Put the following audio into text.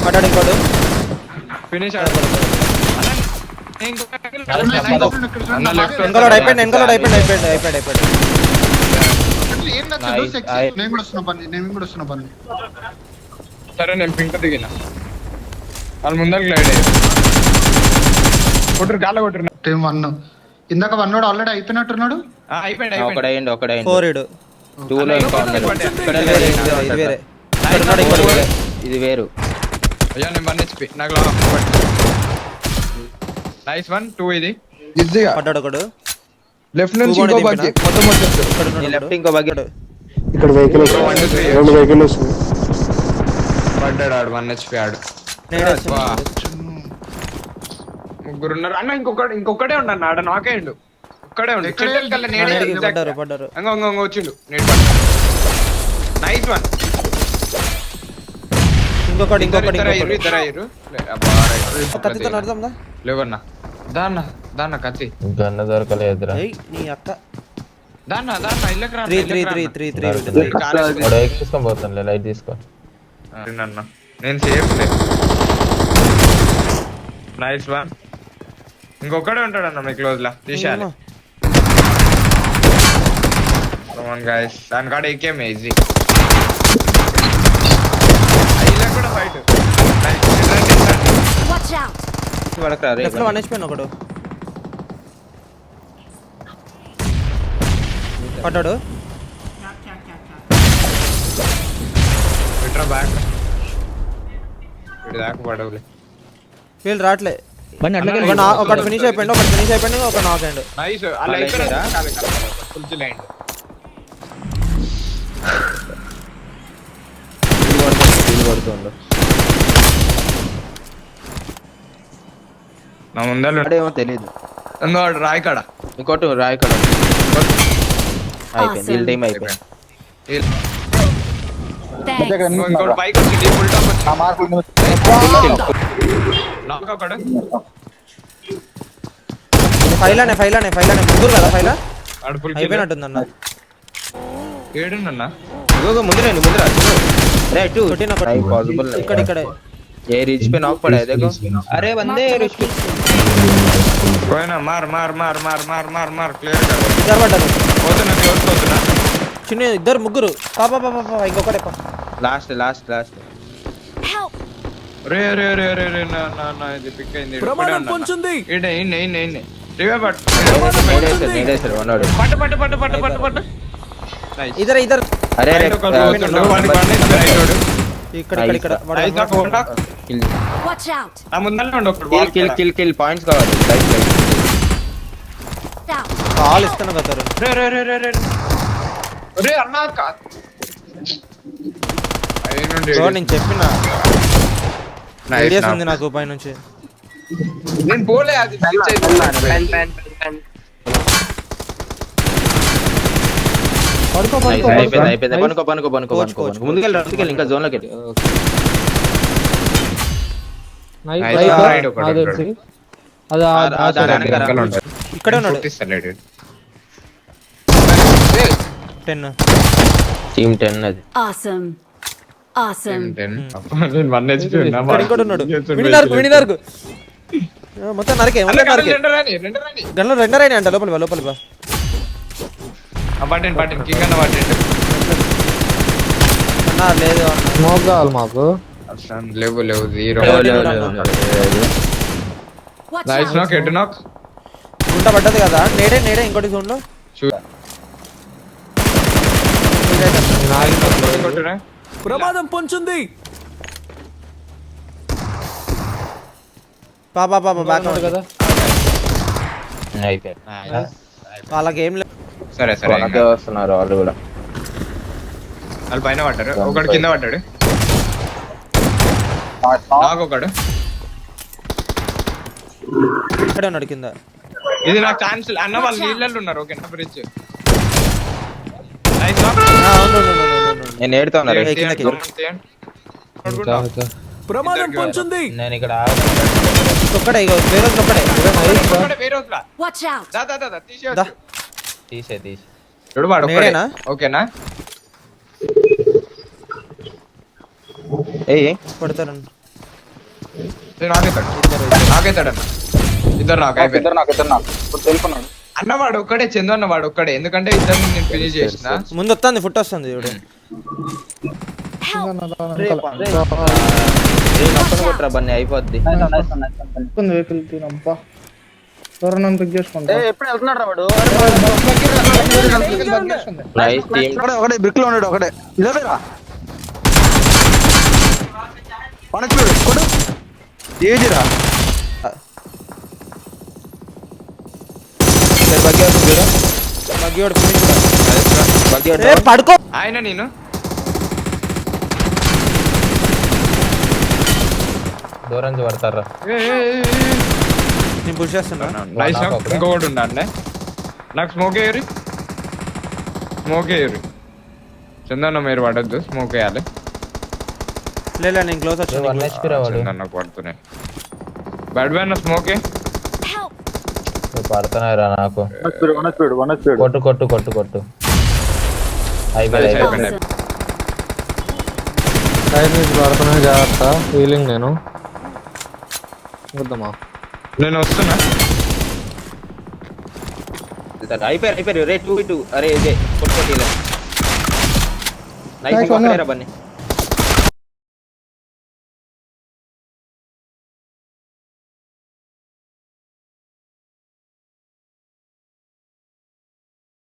పడ్డాడు ఇంకోడు. ఫినిష్ ఇంకోడు అయిపోయింది. సరే నేను పింక్ దిగిన వాళ్ళ ముందర గ్లైడ్ కొట్టురు గాల్లో కొట్టురు. టీమ్ 1 ఇందాక 1 ఆల్రెడీ అయిపోయినట్టున్నాడు. అయిపోయింది. ఒకడైండు 4 ఇడు. 2 లో ఇంకా ఉన్నాడు. ఇది వేరు. అయ్యా నేను 1 HP నాకు నైస్ 1 2 ఇది పడ్డాడు ఒకడు. లెఫ్ట్ నుంచి ఇంకో బగ్గి మొత్తం వచ్చేస్తారు. ఈ లెఫ్ట్ ఇంకో బకెట్. ఇక్కడ వెహికల్ వస్తుంది. 2 వెహికల్ వస్తుంది. పడ్డాడు ఆడు 1 HP ఆడు. ముగ్గురు ఉన్నారు అన్న. ఇంకొకడే ఉన్నాడు ఆడ నాకేండు. ఒక్కడే ఉండు. పడ్డారు. వచ్చిండు. నైస్ 1 ఇంకొకటి ఇద్దరు అయ్యారు. కత్తితో నడదాందా? లేవన్నా దాన్న కత్తి గన్న దొరకలేదురా. నీ అక్క దాన్న ఇళ్ళకి రా. 3 తీసుకొని పోతాను. లైట్ తీసుకో. నేను సేఫ్ నైస్ 1 ఇంకొకడే ఉంటాడు అన్న మీ క్లోజ్ లా తీసేయాలి. గైస్ దాని కాడ ఏకేమే ఈజీ ఇలా కూడా ఫైట్. లెఫ్ట్ లో 1 HP ఒకడు పడ్డాడు. బ్యాక్ దాకా పడవులే. వీళ్ళు రావట్లే. ఒకటి ఫినిష్ అయిపోయింది. ఒక నాక్ అయ్యిండు. నైస్ అలా అయిపోయిందా ఫుల్ లైన్. నా ముందర ఏమో తెలీదు. ఇంకోటి రాయి కాడ ఇంకోటి రాయి కాడ అయిపోయింది. వీళ్ళ టైం అయిపోయింది. ఇంకోటి బైక్ వచ్చింది ఫుల్ టాప్ ఫైలానే ముందు కదా ఫైలా అయిపోయినట్టుందన్న. ఏడున్నా ముందురా ఇక్కడ ఏ రిచ్ पे नॉक पड़ा है देखो. अरे बंदे रिच पे कोई ना मार क्लियर कर. ఇద్దరు పడ్డారు. పోతున్నా చిన్న ఇద్దరు ముగ్గురు. పాపా ఇంకొకటే లాస్ట్ రే నా ఇది పిక్ అయింది. ఇడే రివే పట్టు ఇద్దరు अरे ఇక్కడ కిల్ పాయింట్స్ కావాలి. కాల్ ఇస్తాను కదా. నేను చెప్పిన ఐడియాస్ ఉంది నాకు పై నుంచి. నేను పోలే అది ముందుకెళ్ళి ఇంకా జోన్ లోకి. ఇక్కడే ఉన్నాడు. 10 టీమ్ 10 అది. ఇంకోటి ఉన్నాడు. వినినార్కు మొత్తం నరికే గన్లో 2 రైనా అంట. లోపల లేదు స్మోక్ కావాలి మాకు. లేవు జీరో. నైస్ నాక్ హెడ్ నాక్ గుంట పడ్డది కదా. నేడే ఇంకోటి చూడండి. ప్రమాదం పొంచుంది. పాపా బ్యాక్ కదా వాళ్ళకి ఏం లేదు. సరే వస్తున్నారు వాళ్ళు కూడా. వాళ్ళు పైన పడ్డారు. ఒకడు కింద పడ్డాడు. ఒకడు ఇక్కడే ఉన్నాడు కింద. ఇది నాకు ఛాన్స్ అన్న. వాళ్ళు నీళ్ళల్లో ఉన్నారు. ఓకేనా బ్రిడ్జ్. నేను ఏడుతా ఉన్నా. ప్రమాదం పొంచుంది. నేను ఇక్కడ ఒక్కడే తీసే ఓకేనా ఏ పడతారండి. నాకైతాడన్న ఇద్దరు నాకు అయిపోయింది అన్న వాడు ఒక్కడే చందు అన్న వాడు ఒక్కడే ఎందుకంటే ఇద్దరు నేను ఫినిష్ చేసిన ముందు వస్తుంది ఫుట్ వస్తుంది చూడు. కొట్టరా బన్నీ అయిపోద్ది. ఎప్పుడు వెళ్తున్నాడు రా వాడు? Nice team. ఒకటే బ్రిక్ లో ఉన్నాడు ఒకటే. ఇదేరా కొడు ఏజిరా బగ్గివాడు finish కూడా. బగ్గి ఏ పడుకో. ఆయన నేను దూరం నుంచి పడతారా. నేను పుష్ చేస్తున్నా. నైస్ ఇంకొకటి ఉండండి నాకు స్మోక్ వేయరు చందన్న మీరు పడద్దు స్మోక్ వేయాలి లేదు నేను క్లోజ్ వచ్చాను. 1 HP రా వాడు. చందన్న పడుతున్నాయి బ్యాడ్ బ్యాన్ స్మోకే పడుతున్నారా నాకు. వన్ స్పీడ్ కొట్టు కొట్టు కొట్టు కొట్టు. అయిపోయింది. సైడ్ నుంచి పడుతున్నా జాగ్రత్త. ఫీలింగ్ నేను వద్దామా? నేను వస్తున్నా అయిపోయారు రే 2v2. అరే ఇదే కొట్టుకోటి నైస్. బన్నీ